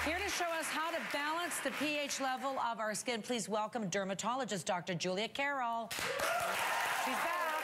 Here to show us how to balance the pH level of our skin, please welcome dermatologist Dr. Julia Carroll. She's back.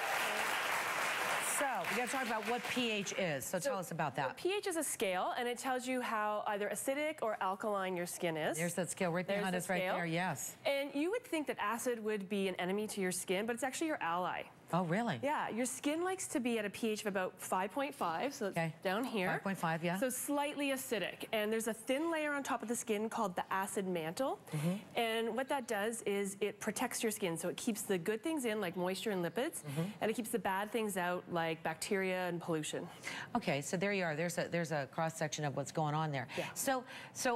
So, we got to talk about what pH is. So tell us about that. pH is a scale, and it tells you how either acidic or alkaline your skin is. There's that scale right behind us right there, yes. And you would think that acid would be an enemy to your skin, but it's actually your ally. Oh, really? Yeah, your skin likes to be at a pH of about 5.5, so it's down here. 5.5, yeah. So slightly acidic. And there's a thin layer on top of the skin called the acid mantle. And what that does is it protects your skin. So it keeps the good things in, like moisture and lipids, and it keeps the bad things out, like bacteria and pollution. Okay, so there you are. There's a cross-section of what's going on there. Yeah. So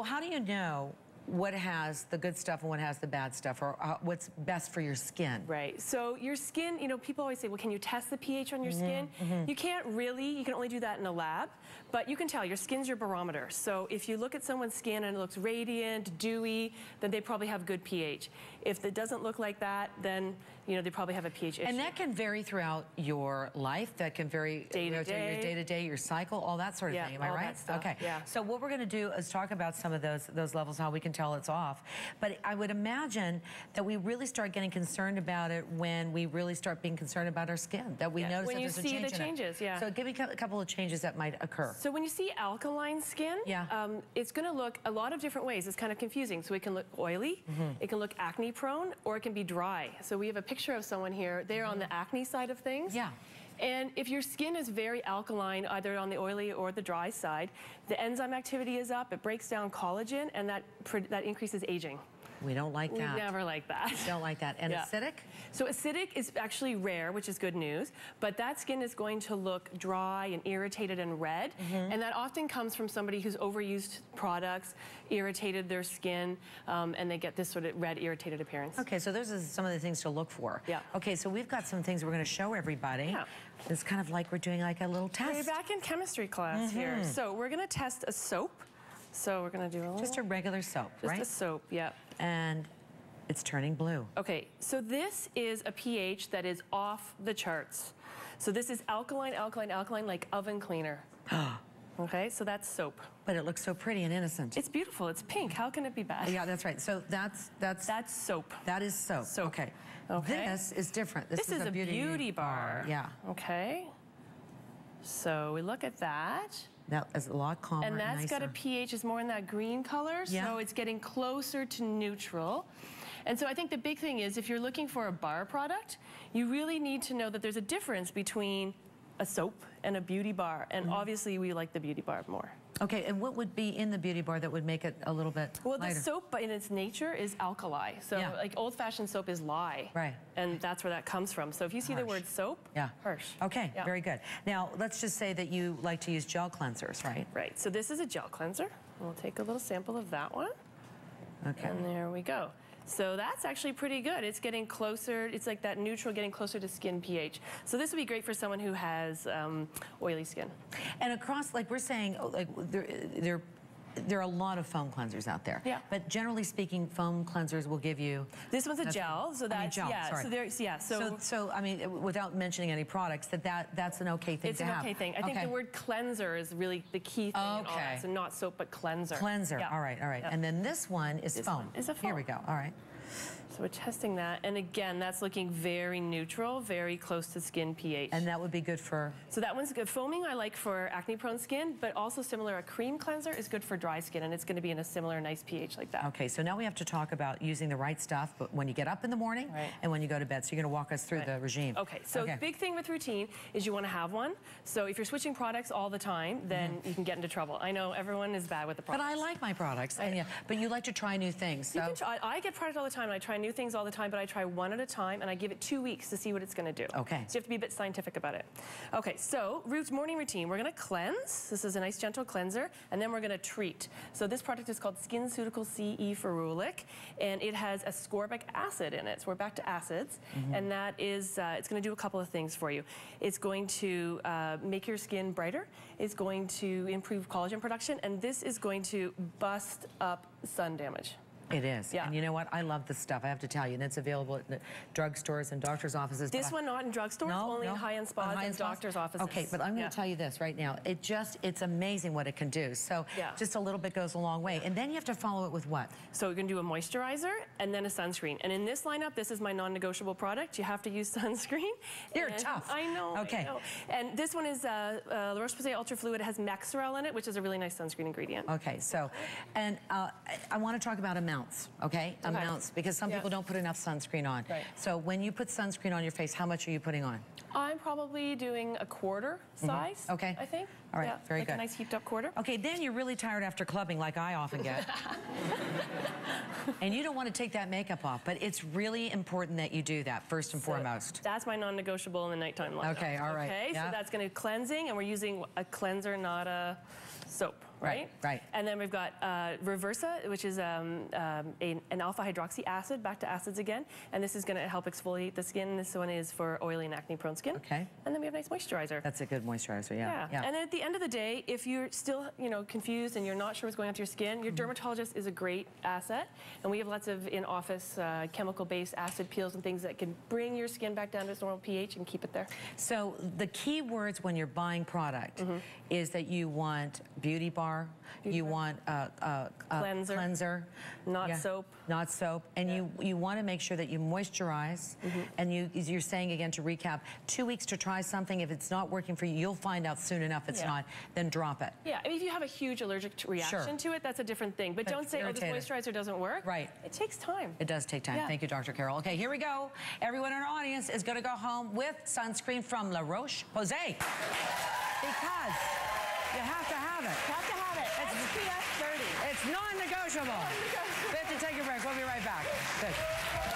how do you know what has the good stuff and what has the bad stuff, or what's best for your skin? Right, so your skin, you know, people always say, well, can you test the pH on your skin? You can't really, you can only do that in a lab, but you can tell, your skin's your barometer. So if you look at someone's skin and it looks radiant, dewy, then they probably have good pH. If it doesn't look like that, then, you know, they probably have a pH issue. And that can vary throughout your life, that can vary day to day, your day-to-day, your cycle, all that sort of thing, am I right? That stuff. Okay, so what we're gonna do is talk about some of those levels, how we can tell it's off. But I would imagine that we really start getting concerned about it when we really start being concerned about our skin, that we notice that there's a change in it. When you see the changes, So give me a couple of changes that might occur. So when you see alkaline skin, it's gonna look a lot of different ways. It's kind of confusing. So it can look oily, it can look acne prone, or it can be dry. So we have a picture of someone here. They're on the acne side of things. Yeah. And if your skin is very alkaline, either on the oily or the dry side, the enzyme activity is up, it breaks down collagen, and that increases aging. We don't like that. We never like that. We don't like that. And acidic? So acidic is actually rare, which is good news, but that skin is going to look dry and irritated and red, and that often comes from somebody who's overused products, irritated their skin, and they get this sort of red, irritated appearance. Okay, so those are some of the things to look for. Yeah. Okay, so we've got some things we're going to show everybody. Yeah. It's kind of like we're doing like a little test. We're back in chemistry class here. So we're going to test a soap. So we're going to do a little... Just a regular soap, right? Just a soap, yep. And it's turning blue. Okay, so this is a pH that is off the charts. So this is alkaline, alkaline, alkaline, like oven cleaner. Okay, so that's soap. But it looks so pretty and innocent. It's beautiful. It's pink. How can it be bad? Yeah, that's right. So that's soap. That is soap. Okay. This is different. This is a beauty bar. Yeah. Okay. So we look at that. That is a lot calmer and that's nicer. got a pH is more in that green color, so it's getting closer to neutral. And so I think the big thing is if you're looking for a bar product, you really need to know that there's a difference between a soap and a beauty bar. And obviously we like the beauty bar more. Okay, and what would be in the beauty bar that would make it a little bit lighter? The soap in its nature is alkali. So like old-fashioned soap is lye. Right. And that's where that comes from. So if you see the word soap, harsh. Okay, very good. Now, let's just say that you like to use gel cleansers, right? Right, so this is a gel cleanser. We'll take a little sample of that one. Okay. And there we go. So that's actually pretty good. It's getting closer, it's like that neutral, getting closer to skin pH. So this would be great for someone who has oily skin. And across, like we're saying, like there are a lot of foam cleansers out there. Yeah. But generally speaking, foam cleansers will give you... This one's a gel, so that's... gel, sorry. So there's, So, I mean, without mentioning any products, that's an okay thing to have. It's an okay thing. I think the word cleanser is really the key thing in all that. So not soap, but cleanser. Cleanser, all right. And then this one is foam. Is a foam. Here we go, all right. So we're testing that, and again, that's looking very neutral, very close to skin pH. And that would be good for? So that one's good. Foaming I like for acne-prone skin, but also similar, a cream cleanser is good for dry skin, and it's going to be in a similar nice pH like that. Okay, so now we have to talk about using the right stuff, but when you get up in the morning and when you go to bed. So you're going to walk us through the regime. Okay, so the big thing with routine is you want to have one. So if you're switching products all the time, then you can get into trouble. I know everyone is bad with the products. But I like my products, but you like to try new things. So. You can try, I get product all the time, and I try new things all the time, but I try one at a time, and I give it 2 weeks to see what it's going to do. Okay. So you have to be a bit scientific about it. Okay, so morning routine. We're going to cleanse. This is a nice gentle cleanser, and then we're going to treat. So this product is called SkinCeutical CE Ferulic, and it has ascorbic acid in it. So we're back to acids, and that is, it's going to do a couple of things for you. It's going to make your skin brighter. It's going to improve collagen production, and this is going to bust up sun damage. It is. Yeah. And you know what? I love this stuff. I have to tell you. And it's available at drugstores and doctor's offices. This one not in drugstores, only in high-end spas and doctor's offices. Okay, but I'm going to tell you this right now. It's amazing what it can do. So just a little bit goes a long way. And then you have to follow it with what? So we're going to do a moisturizer and then a sunscreen. And in this lineup, this is my non-negotiable product. You have to use sunscreen. You're tough. I know. Okay. I know. And this one is La Roche-Posay Ultra Fluid. It has Mexerel in it, which is a really nice sunscreen ingredient. Okay, so, and I want to talk about amounts, okay? Amounts, because some people don't put enough sunscreen on. Right. So when you put sunscreen on your face, how much are you putting on? I'm probably doing a quarter size, okay. I think. All right, very good. Like a nice heaped up quarter. Okay, then you're really tired after clubbing like I often get. And you don't want to take that makeup off, but it's really important that you do that first and foremost. That's my non-negotiable in the nighttime lineup. Okay, all right. Okay, so that's going to cleansing, and we're using a cleanser, not a soap. Right? Right. And then we've got Reversa, which is an alpha hydroxy acid, back to acids again. And this is going to help exfoliate the skin. This one is for oily and acne prone skin. Okay. And then we have a nice moisturizer. That's a good moisturizer, yeah. And then at the end of the day, if you're still, confused and you're not sure what's going on to your skin, your dermatologist is a great asset. And we have lots of in-office chemical-based acid peels and things that can bring your skin back down to its normal pH and keep it there. So the key words when you're buying product is that you want beauty bar, you want a cleanser, not soap. Not soap, and you want to make sure that you moisturize. And you're saying again to recap, 2 weeks to try something. If it's not working for you, you'll find out soon enough it's not. Then drop it. Yeah, I mean, if you have a huge allergic reaction to it, that's a different thing. But don't say, oh, this moisturizer doesn't work. Right. It takes time. It does take time. Thank you, Dr. Carroll. Okay, here we go. Everyone in our audience is going to go home with sunscreen from La Roche-Posay because you have to have it. You have to have it. SPF 30. It's non-negotiable. We have to take a break. We'll be right back. Good.